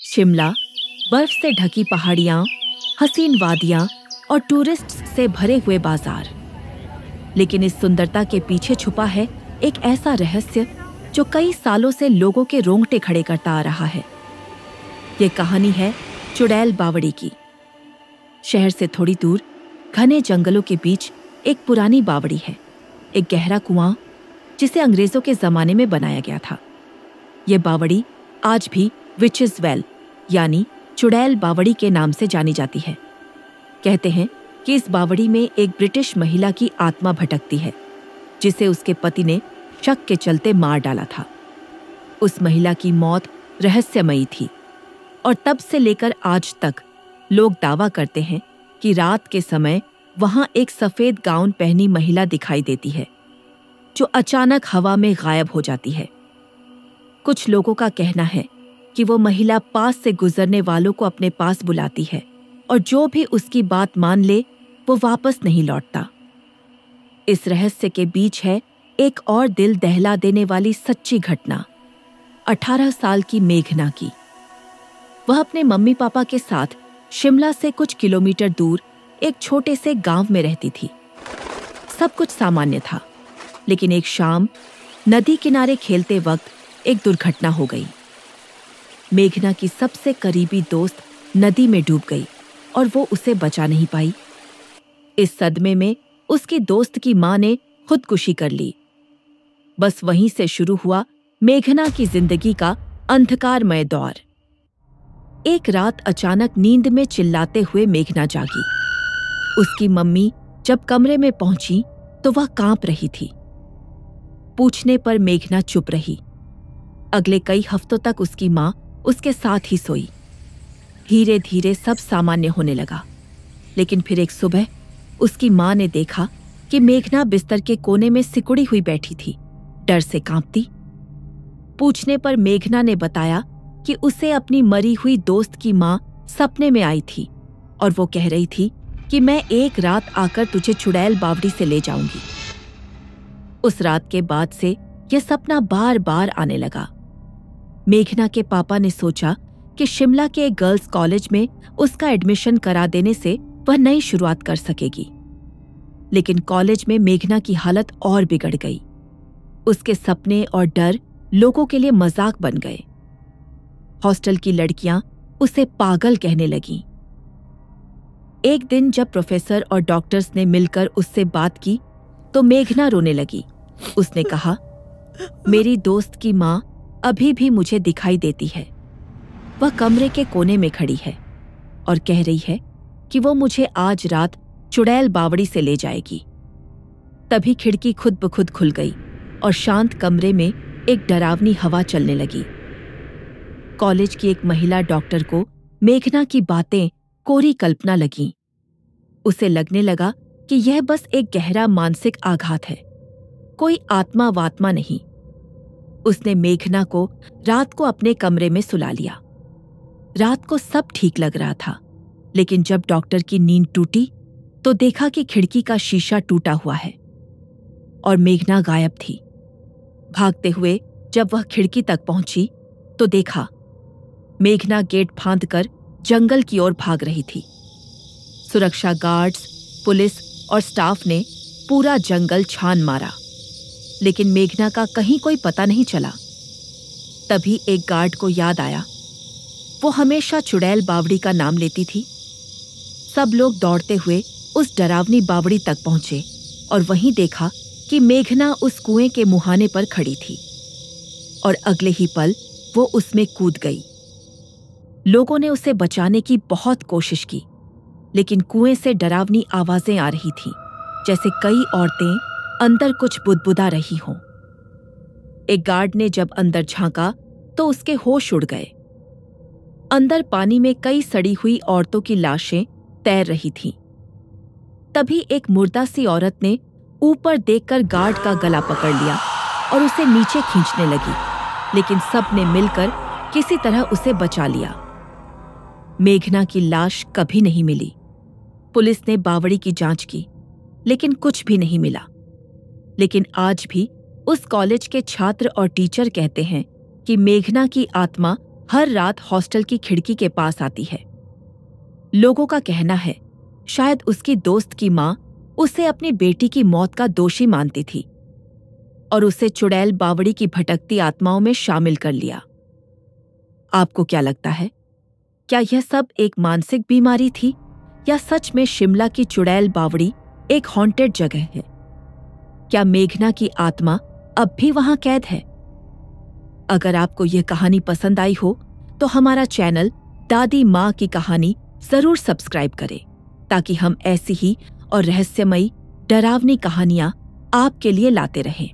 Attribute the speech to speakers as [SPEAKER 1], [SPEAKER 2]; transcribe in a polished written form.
[SPEAKER 1] शिमला, बर्फ से ढकी पहाड़ियां, हसीन वादियां और टूरिस्ट्स से भरे हुए बाजार। लेकिन इस सुंदरता के पीछे छुपा है एक ऐसा रहस्य जो कई सालों से लोगों के रोंगटे खड़े करता आ रहा है। ये कहानी है चुड़ैल बावड़ी की। शहर से थोड़ी दूर घने जंगलों के बीच एक पुरानी बावड़ी है, एक गहरा कुआं जिसे अंग्रेजों के जमाने में बनाया गया था। ये बावड़ी आज भी विचेस वेल यानी चुड़ैल बावड़ी के नाम से जानी जाती है। कहते हैं कि इस बावड़ी में एक ब्रिटिश महिला की आत्मा भटकती है, जिसे उसके पति ने शक के चलते मार डाला था। उस महिला की मौत रहस्यमयी थी और तब से लेकर आज तक लोग दावा करते हैं कि रात के समय वहां एक सफेद गाउन पहनी महिला दिखाई देती है, जो अचानक हवा में गायब हो जाती है। कुछ लोगों का कहना है कि वो महिला पास से गुजरने वालों को अपने पास बुलाती है और जो भी उसकी बात मान ले वो वापस नहीं लौटता। इस रहस्य के बीच है एक और दिल दहला देने वाली सच्ची घटना। 18 साल की मेघना की। वह अपने मम्मी पापा के साथ शिमला से कुछ किलोमीटर दूर एक छोटे से गांव में रहती थी। सब कुछ सामान्य था, लेकिन एक शाम नदी किनारे खेलते वक्त एक दुर्घटना हो गई। मेघना की सबसे करीबी दोस्त नदी में डूब गई और वो उसे बचा नहीं पाई। इस सदमे में उसकी दोस्त की मां ने खुदकुशी कर ली। बस वहीं से शुरू हुआ मेघना की जिंदगी का अंधकारमय दौर। एक रात अचानक नींद में चिल्लाते हुए मेघना जागी। उसकी मम्मी जब कमरे में पहुंची तो वह कांप रही थी। पूछने पर मेघना चुप रही। अगले कई हफ्तों तक उसकी मां उसके साथ ही सोई। धीरे धीरे सब सामान्य होने लगा, लेकिन फिर एक सुबह उसकी मां ने देखा कि मेघना बिस्तर के कोने में सिकुड़ी हुई बैठी थी, डर से कांपती। पूछने पर मेघना ने बताया कि उसे अपनी मरी हुई दोस्त की मां सपने में आई थी और वो कह रही थी कि मैं एक रात आकर तुझे चुड़ैल बावड़ी से ले जाऊंगी। उस रात के बाद से यह सपना बार बार आने लगा। मेघना के पापा ने सोचा कि शिमला के एक गर्ल्स कॉलेज में उसका एडमिशन करा देने से वह नई शुरुआत कर सकेगी। लेकिन कॉलेज में मेघना की हालत और बिगड़ गई। उसके सपने और डर लोगों के लिए मजाक बन गए। हॉस्टल की लड़कियां उसे पागल कहने लगीं। एक दिन जब प्रोफेसर और डॉक्टर्स ने मिलकर उससे बात की तो मेघना रोने लगी। उसने कहा, मेरी दोस्त की मां अभी भी मुझे दिखाई देती है। वह कमरे के कोने में खड़ी है और कह रही है कि वो मुझे आज रात चुड़ैल बावड़ी से ले जाएगी। तभी खिड़की खुद ब खुद खुल गई और शांत कमरे में एक डरावनी हवा चलने लगी। कॉलेज की एक महिला डॉक्टर को मेघना की बातें कोरी कल्पना लगीं। उसे लगने लगा कि यह बस एक गहरा मानसिक आघात है, कोई आत्मा वात्मा नहीं। उसने मेघना को रात को अपने कमरे में सुला लिया। रात को सब ठीक लग रहा था, लेकिन जब डॉक्टर की नींद टूटी तो देखा कि खिड़की का शीशा टूटा हुआ है और मेघना गायब थी। भागते हुए जब वह खिड़की तक पहुंची तो देखा मेघना गेट फांदकर जंगल की ओर भाग रही थी। सुरक्षा गार्ड्स, पुलिस और स्टाफ ने पूरा जंगल छान मारा, लेकिन मेघना का कहीं कोई पता नहीं चला। तभी एक गार्ड को याद आया, वो हमेशा चुड़ैल बावड़ी का नाम लेती थी। सब लोग दौड़ते हुए उस डरावनी बावड़ी तक पहुंचे और वहीं देखा कि मेघना उस कुएं के मुहाने पर खड़ी थी और अगले ही पल वो उसमें कूद गई। लोगों ने उसे बचाने की बहुत कोशिश की, लेकिन कुएं से डरावनी आवाजें आ रही थीं, जैसे कई औरतें अंदर कुछ बुदबुदा रही हों। एक गार्ड ने जब अंदर झांका तो उसके होश उड़ गए। अंदर पानी में कई सड़ी हुई औरतों की लाशें तैर रही थीं। तभी एक मुर्दा सी औरत ने ऊपर देखकर गार्ड का गला पकड़ लिया और उसे नीचे खींचने लगी, लेकिन सब ने मिलकर किसी तरह उसे बचा लिया। मेघना की लाश कभी नहीं मिली। पुलिस ने बावड़ी की जांच की, लेकिन कुछ भी नहीं मिला। लेकिन आज भी उस कॉलेज के छात्र और टीचर कहते हैं कि मेघना की आत्मा हर रात हॉस्टल की खिड़की के पास आती है। लोगों का कहना है शायद उसकी दोस्त की मां उसे अपनी बेटी की मौत का दोषी मानती थी और उसे चुड़ैल बावड़ी की भटकती आत्माओं में शामिल कर लिया। आपको क्या लगता है, क्या यह सब एक मानसिक बीमारी थी या सच में शिमला की चुड़ैल बावड़ी एक हॉन्टेड जगह है? क्या मेघना की आत्मा अब भी वहां कैद है? अगर आपको यह कहानी पसंद आई हो तो हमारा चैनल दादी माँ की कहानी जरूर सब्सक्राइब करें ताकि हम ऐसी ही और रहस्यमयी डरावनी कहानियां आपके लिए लाते रहें।